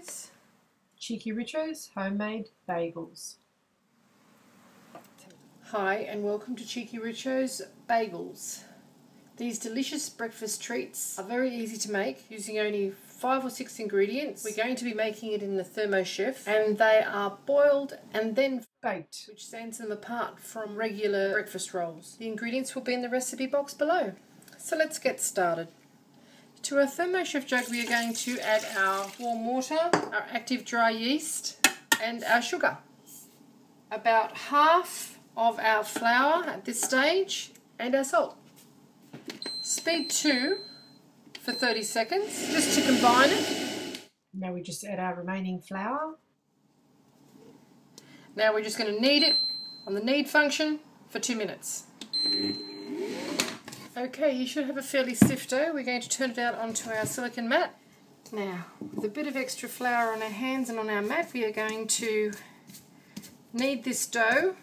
is Cheekyricho's Homemade Bagels. Hi and welcome to Cheekyricho's Bagels. These delicious breakfast treats are very easy to make using only 5 or 6 ingredients. We're going to be making it in the Thermochef, and they are boiled and then baked, which sets them apart from regular breakfast rolls. The ingredients will be in the recipe box below. So let's get started. To our Thermochef jug we are going to add our warm water, our active dry yeast and our sugar. About half of our flour at this stage and our salt. Speed 2 for 30 seconds just to combine it. Now we just add our remaining flour. Now we're just going to knead it on the knead function for 2 minutes. Okay, you should have a fairly stiff dough. We're going to turn it out onto our silicone mat. Now, with a bit of extra flour on our hands and on our mat, we are going to knead this dough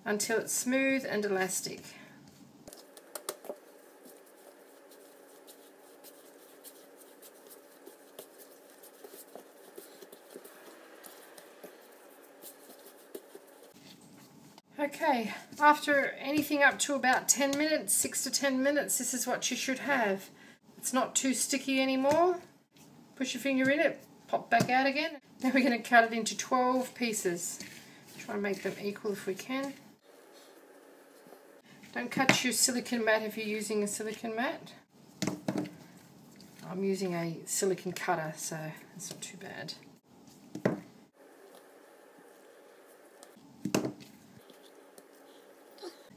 until it's smooth and elastic. Okay, after anything up to about 10 minutes, 6 to 10 minutes, this is what you should have. It's not too sticky anymore. Push your finger in it, pop back out again. Now we're going to cut it into 12 pieces. Try and make them equal if we can. Don't cut your silicone mat if you're using a silicone mat. I'm using a silicone cutter, so it's not too bad.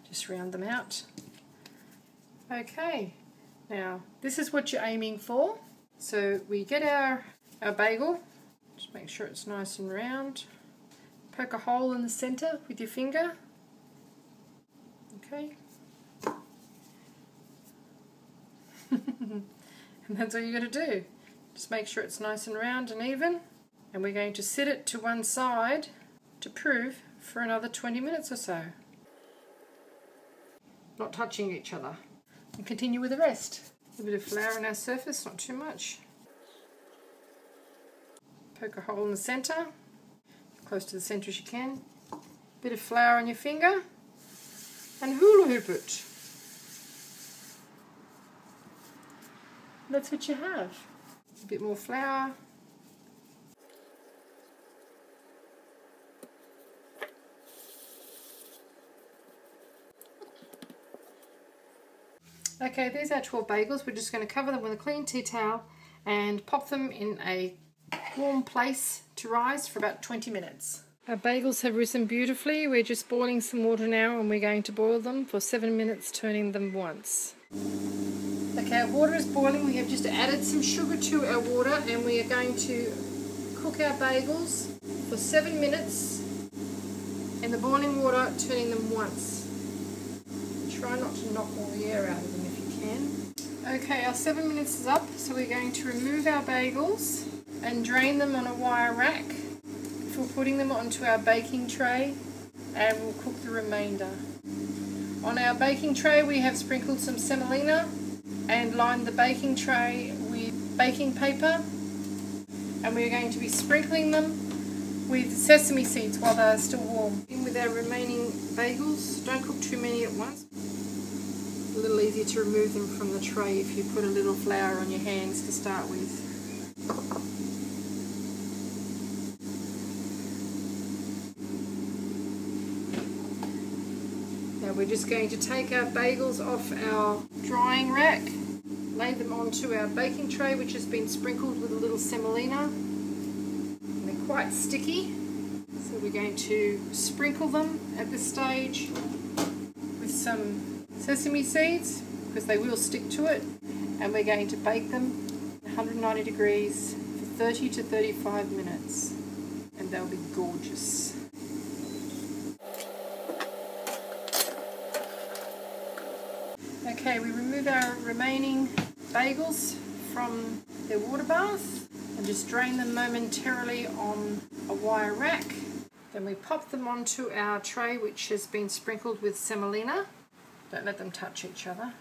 Just round them out. Okay, now this is what you're aiming for. So we get our bagel, just make sure it's nice and round. Poke a hole in the center with your finger. Okay. And that's all you're going to do. Just make sure it's nice and round and even. And we're going to set it to one side to prove for another 20 minutes or so. Not touching each other. And continue with the rest. A bit of flour on our surface, not too much. Poke a hole in the centre, close to the centre as you can. Bit of flour on your finger, and hula hoop it. That's what you have. A bit more flour. Okay, there's our 12 bagels. We're just going to cover them with a clean tea towel and pop them in a warm place to rise for about 20 minutes. Our bagels have risen beautifully. We're just boiling some water now and we're going to boil them for 7 minutes, turning them once. Okay, our water is boiling. We have just added some sugar to our water and we are going to cook our bagels for 7 minutes in the boiling water, turning them once. Try not to knock all the air out of them if you can. Okay, our 7 minutes is up, so we're going to remove our bagels and drain them on a wire rack before putting them onto our baking tray, and we'll cook the remainder. On our baking tray we have sprinkled some semolina and lined the baking tray with baking paper, and we're going to be sprinkling them with sesame seeds while they are still warm. In with our remaining bagels. Don't cook too many at once. A little easier to remove them from the tray if you put a little flour on your hands to start with. Now we're just going to take our bagels off our drying rack, lay them onto our baking tray which has been sprinkled with a little semolina. And they're quite sticky, so we're going to sprinkle them at this stage with some sesame seeds because they will stick to it, and we're going to bake them 190 degrees for 30 to 35 minutes and they'll be gorgeous. Okay, we remove our remaining bagels from their water bath and just drain them momentarily on a wire rack. Then we pop them onto our tray which has been sprinkled with semolina. Don't let them touch each other.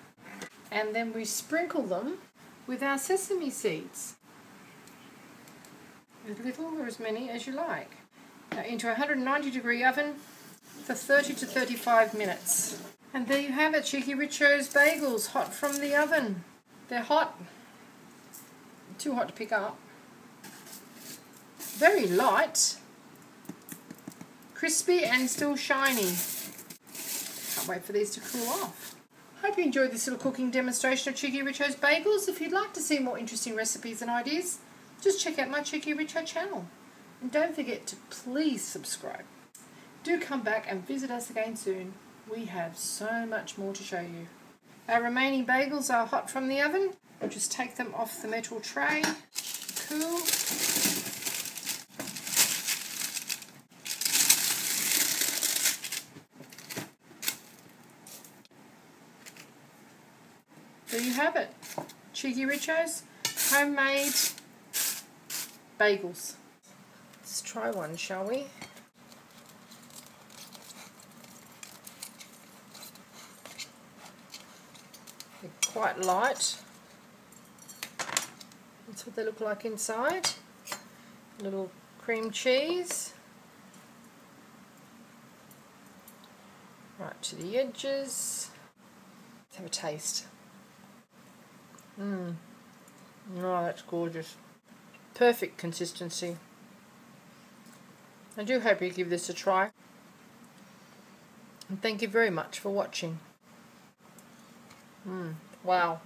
And then we sprinkle them with our sesame seeds. as little or as many as you like. Now into a 190-degree oven for 30 to 35 minutes. And there you have it, Cheeky Richo's bagels, hot from the oven. They're hot, too hot to pick up. Very light, crispy and still shiny. Can't wait for these to cool off. Hope you enjoyed this little cooking demonstration of Cheeky Richo's bagels. If you'd like to see more interesting recipes and ideas, just check out my Cheeky Richo channel. And don't forget to please subscribe. Do come back and visit us again soon. We have so much more to show you. Our remaining bagels are hot from the oven. We'll just take them off the metal tray. Cool. There you have it. Cheeky Richo's homemade bagels. Let's try one, shall we? They're quite light. That's what they look like inside. A little cream cheese. Right to the edges. Let's have a taste. Oh, that's gorgeous. Perfect consistency. I do hope you give this a try. And thank you very much for watching. Wow.